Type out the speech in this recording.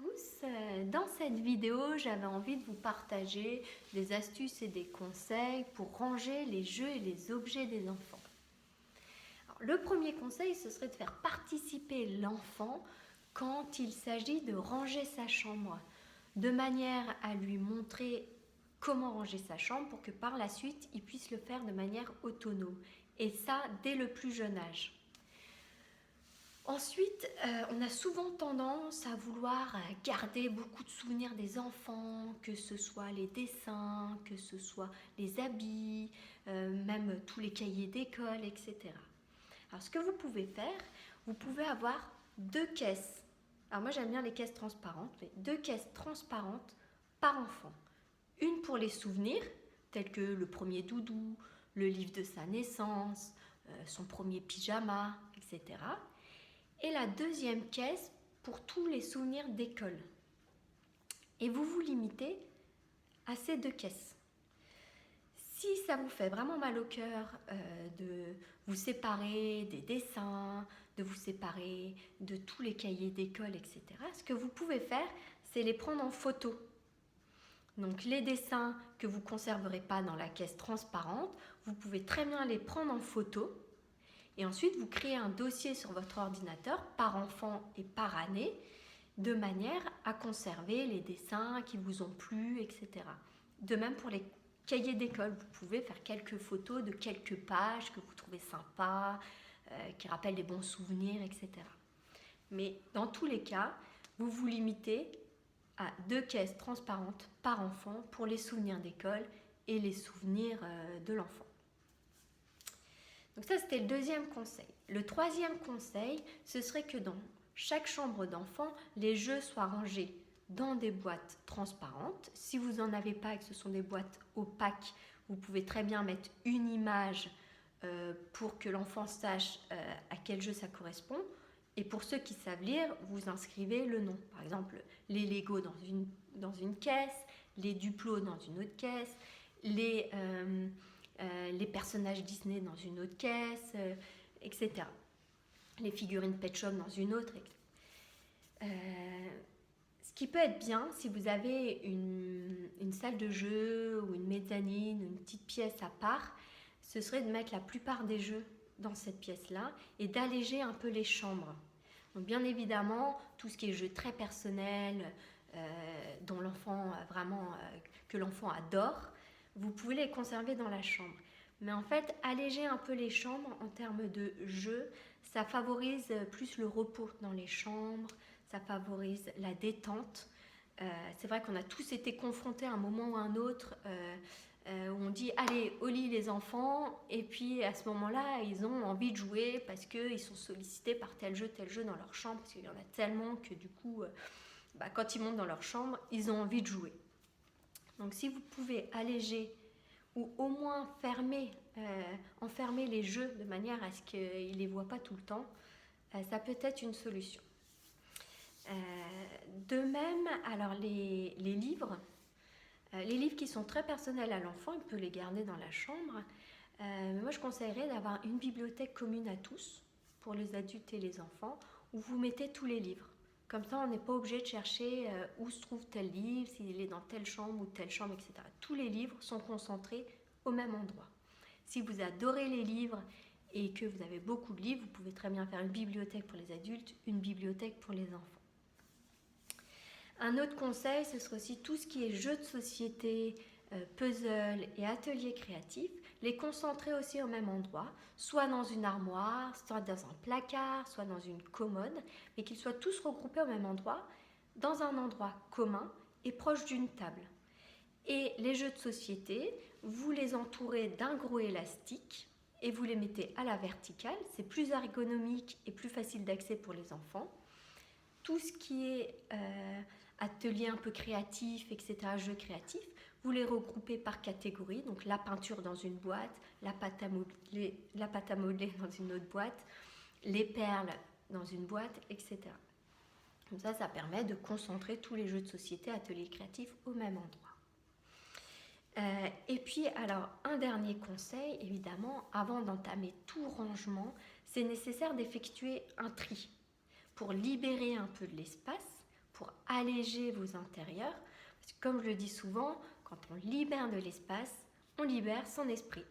tous, dans cette vidéo j'avais envie de vous partager des astuces et des conseils pour ranger les jeux et les objets des enfants. Alors, le premier conseil ce serait de faire participer l'enfant quand il s'agit de ranger sa chambre, de manière à lui montrer comment ranger sa chambre pour que par la suite il puisse le faire de manière autonome, et ça dès le plus jeune âge. Ensuite, on a souvent tendance à vouloir garder beaucoup de souvenirs des enfants, que ce soit les dessins, que ce soit les habits, même tous les cahiers d'école, etc. Alors ce que vous pouvez faire, vous pouvez avoir deux caisses. Alors moi j'aime bien les caisses transparentes, mais deux caisses transparentes par enfant. Une pour les souvenirs, tels que le premier doudou, le livre de sa naissance, son premier pyjama, etc. Et la deuxième caisse pour tous les souvenirs d'école. Et vous vous limitez à ces deux caisses. Si ça vous fait vraiment mal au cœur de vous séparer des dessins, de vous séparer de tous les cahiers d'école, etc., ce que vous pouvez faire, c'est les prendre en photo. Donc les dessins que vous ne conserverez pas dans la caisse transparente, vous pouvez très bien les prendre en photo. Et ensuite, vous créez un dossier sur votre ordinateur par enfant et par année, de manière à conserver les dessins qui vous ont plu, etc. De même pour les cahiers d'école, vous pouvez faire quelques photos de quelques pages que vous trouvez sympas, qui rappellent des bons souvenirs, etc. Mais dans tous les cas, vous vous limitez à deux caisses transparentes par enfant pour les souvenirs d'école et les souvenirs de l'enfant. Donc ça, c'était le deuxième conseil. Le troisième conseil, ce serait que dans chaque chambre d'enfant, les jeux soient rangés dans des boîtes transparentes. Si vous n'en avez pas et que ce sont des boîtes opaques, vous pouvez très bien mettre une image pour que l'enfant sache à quel jeu ça correspond. Et pour ceux qui savent lire, vous inscrivez le nom. Par exemple, les Lego dans une caisse, les Duplo dans une autre caisse, les personnages Disney dans une autre caisse, etc. Les figurines Pet Shop dans une autre. Ce qui peut être bien, si vous avez une salle de jeu ou une mezzanine, une petite pièce à part, ce serait de mettre la plupart des jeux dans cette pièce-là et d'alléger un peu les chambres. Donc bien évidemment, tout ce qui est jeu très personnel, dont l'enfant que l'enfant adore, vous pouvez les conserver dans la chambre. Mais en fait, alléger un peu les chambres en termes de jeux, ça favorise plus le repos dans les chambres, ça favorise la détente. C'est vrai qu'on a tous été confrontés à un moment ou à un autre où on dit « Allez, au lit les enfants » et puis à ce moment-là, ils ont envie de jouer parce qu'ils sont sollicités par tel jeu dans leur chambre, parce qu'il y en a tellement que du coup, quand ils montent dans leur chambre, ils ont envie de jouer. Donc si vous pouvez alléger ou au moins enfermer les jeux de manière à ce qu'ils ne les voient pas tout le temps, ça peut être une solution. De même, alors les livres qui sont très personnels à l'enfant, il peut les garder dans la chambre. Mais moi, je conseillerais d'avoir une bibliothèque commune à tous, pour les adultes et les enfants, où vous mettez tous les livres. Comme ça, on n'est pas obligé de chercher où se trouve tel livre, s'il est dans telle chambre ou telle chambre, etc. Tous les livres sont concentrés au même endroit. Si vous adorez les livres et que vous avez beaucoup de livres, vous pouvez très bien faire une bibliothèque pour les adultes, une bibliothèque pour les enfants. Un autre conseil, ce serait aussi tout ce qui est jeux de société, puzzle et ateliers créatifs, les concentrer aussi au même endroit, soit dans une armoire, soit dans un placard, soit dans une commode, mais qu'ils soient tous regroupés au même endroit, dans un endroit commun et proche d'une table. Et les jeux de société, vous les entourez d'un gros élastique et vous les mettez à la verticale, c'est plus ergonomique et plus facile d'accès pour les enfants. Tout ce qui est atelier un peu créatif, etc., jeux créatifs, vous les regroupez par catégorie, donc la peinture dans une boîte, la pâte à modeler dans une autre boîte, les perles dans une boîte, etc. Comme ça permet de concentrer tous les jeux de société, ateliers créatifs au même endroit. Et puis, alors, un dernier conseil, évidemment, avant d'entamer tout rangement, c'est nécessaire d'effectuer un tri pour libérer un peu de l'espace, pour alléger vos intérieurs. Parce que comme je le dis souvent, quand on libère de l'espace, on libère son esprit.